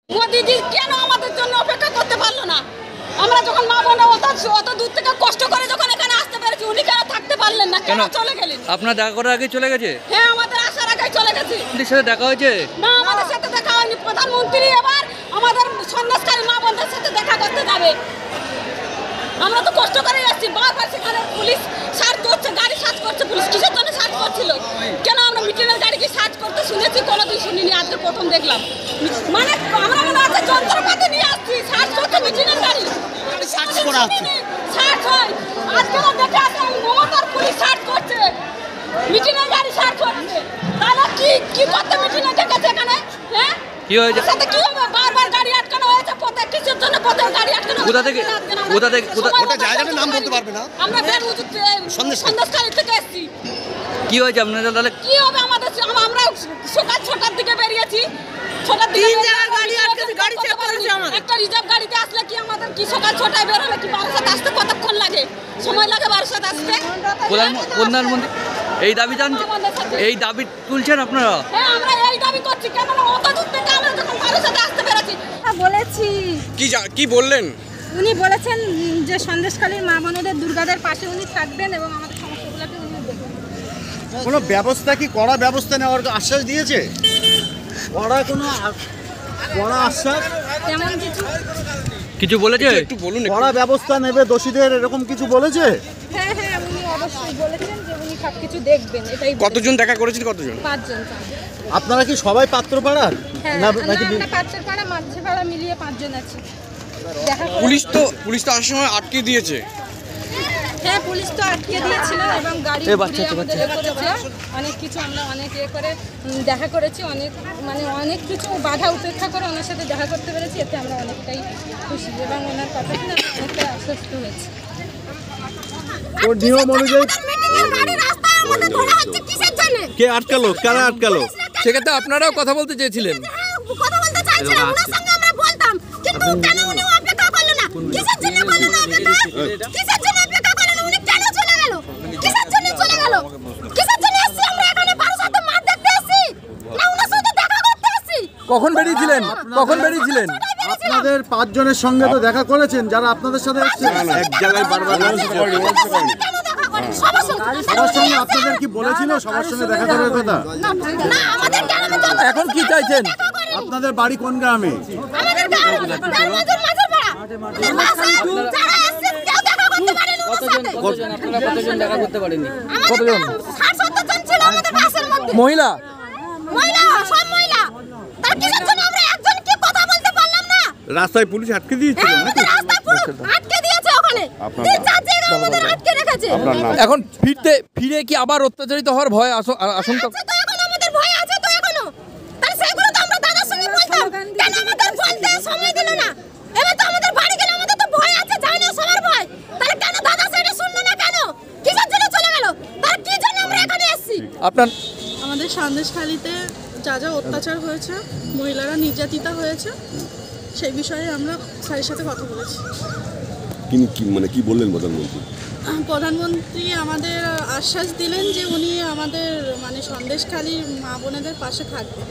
মোদিজি কেন আমাদের জন্য অপেক্ষা করতে পারলো না? আমরা যখন মা বোনরা অত দূর থেকে কষ্ট করে যখন এখানে আসতে পেরেছি, উনি কেন থাকতে পারলেন না? কেন চলে গেলেন? আপনার দেখা করার আগে চলে গেছে? হ্যাঁ, আমাদের আসার আগে চলে গেছে। আপনাদের সাথে দেখা হয়েছে? না, আমাদের সাথে দেখা হয়নি। প্রধানমন্ত্রী এবার আমাদের সন্ন্যাসকারী মা বোনদের সাথে দেখা করতে যাবে। আমরা তো কষ্ট করে আসছি, বারবার সেখানে পুলিশ সার্চ করছে, গাড়ি সার্চ করছে। পুলিশ কিসের জন্য সার্চ করছিল? কেন আমরা মিটিংয়ের গাড়িকে সার্চ করতে শুনেছি, কোনোদিন শুনিনি, আজকে প্রথম দেখলাম। মানে আমরা মনে হচ্ছে যন্ত্রপাতি নিয়ে আসছি, সার্চ করতে মিটিংয়ের গাড়ি সার্চ করা হচ্ছে। সার্চ হয়, আজকে দেখে আসলাম মমতার পুলিশ সার্চ করছে, মিটিংয়ের গাড়ি সার্চ করছে। তাহলে কি করতে মিটিংয়ে ডেকেছে এখানে? হ্যাঁ, কি হয়েছে? সাথে কি হবে? বারবার গাড়ি আটকানো হয়েছে। পথে কিসের জন্য পথে গাড়ি আটকানো? কোথা থেকে? ওটা জায়গাটার নাম বলতে পারবে না। আমরা সন্দেশখালী থেকে এসেছি। কি হয়েছে আপনাদের? তাহলে কি হবে আমাদের? আমরা সকাল 6টার দিকে বেরিয়েছি। 6টার দিকে একটা রিজার্ভ গাড়িতে আসলে কি আমাদের কি সকাল 6টায় বেরোলে কি বারাসাত আসতে কতক্ষণ লাগে? সময় লাগে বারাসাত আসতে। প্রধানমন্ত্রী এই দাবি তুলছেন আপনারা? হ্যাঁ, আমরা এই দাবি করছি। কেন অত দূর থেকে আমরা যখন বারাসাতে আসতে পেরেছি। বলেছি। কি বললেন? উনি বলেছেন যে সন্দেশখালীর মা বোনেদের দুর্গাদের পাশে উনি থাকবেন এবং আমাদের সমস্যাগুলোকে উনি দেখবেন। কোনো ব্যবস্থা কি কড়া ব্যবস্থা নেওয়ার আশ্বাস দিয়েছে? কড়া আশ্বাস তেমন কিছু বলেছে? একটু বলুন। কড়া ব্যবস্থা নেবে দোষীদের, এরকম কিছু বলেছে? হ্যাঁ, উনি অবশ্যই বলেছেন যে উনি সবকিছু দেখবেন। এটাই কতজন দেখা করেছেন? কতজন? 5 জন। আপনারা কি সবাই পাত্রপাড়ার? হ্যাঁ, আমরা পাত্রপাড়া মাঝপাড়া মিলিয়ে 5 জন আছি। পুলিশ তো আসার সময় আটকে দিয়েছে। হ্যাঁ, পুলিশ তো আটকে দিয়েছিল এবং গাড়ি ঘুরিয়ে আমাদের করেছে। অনেক কিছু আমরা অনেক করে দেখা করেছি, অনেক কিছু বাধা উপেক্ষা করে ওনার সাথে দেখা করতে পেরেছি। এতে আমরা অনেকটাই খুশি এবং ওনার কথা শুনে আমরা অনেকটাই আশ্বস্ত হয়েছি। নিয়ম অনুযায়ী কে আটকালো? কারা আটকালো? সেক্ষেত্রে আপনারাও কথা বলতে চেয়েছিলেন। কথা বলতে চাইছিলাম, ওনার সঙ্গে আমরা বলতাম, কিন্তু কেন উনি অপেক্ষা করলো না? কিসের জন্য করলো না অপেক্ষা? কিসের জন্য অপেক্ষা করলো না? উনি কেন চলে গেল? কিসের জন্য চলে গেল? কিসের জন্য এসেছি আমরা এখানে? বারাসাতে মাঠ দেখতে এসেছি না ওনার সাথে দেখা করতে এসেছি? কখন বেরিয়েছিলেন? আপনাদের 5 জনের সঙ্গে তো দেখা করেছেন, যারা আপনাদের সাথে এসেছেন। এক জায়গায় বারবার কেন দেখা করেন? সবার সঙ্গে আপনাদের কি বলেছিল সবার সঙ্গে দেখা করার কথা? না, আমাদের গ্রামে তো এখন কি চাইছেন? আপনাদের বাড়ি কোন গ্রামে? আমাদের গ্রামে মাঝের পাড়া। যারা এসেছে কেউ দেখা করতে পারেনি ওনার সাথে। কতজন দেখা করতে পারেনি? কতজন? 60-70 জন ছিল আমাদের বাসের মধ্যে। মহিলা সব মহিলা। তার কিসের জন্য আমরা একজন কি কথা বলতে পারলাম না? রাস্তায় পুলিশ আটকে দিয়েছিল নাকি? রাস্তা পুরো আটকে দিয়েছে ওখানে। 3-4 জায়গায় আমাদের আটকে রেখেছে। এখন ফিরে কি আবার অত্যাচারিত হওয়ার ভয় আশঙ্কা? তো এখন আমাদের ভয় আছে তো এখনো। তাহলে সেগুলো তো আমরা দাদার সঙ্গে বলতাম। কেন আমাদের বলতে সময় দিল না? এবার তো আমাদের বাড়ি গেলে আমাদের তো ভয় আছে, জানি না সবার ভয়। তাহলে কেন দাদা সেটা শুনলো না কেন? কিসের জন্য চলে গেল? তার কি জন্য আমরা এখানে এসেছি? আপনার আমাদের সন্দেশখালীতে যা অত্যাচার হয়েছে, মহিলারা নির্যাতিতা হয়েছে, সেই বিষয়ে আমরা স্যারের সাথে কথা বলেছি। কি বললেন প্রধানমন্ত্রী? প্রধানমন্ত্রী আমাদের আশ্বাস দিলেন যে উনি আমাদের সন্দেশখালীর মা বোনেদের পাশে থাকবেন।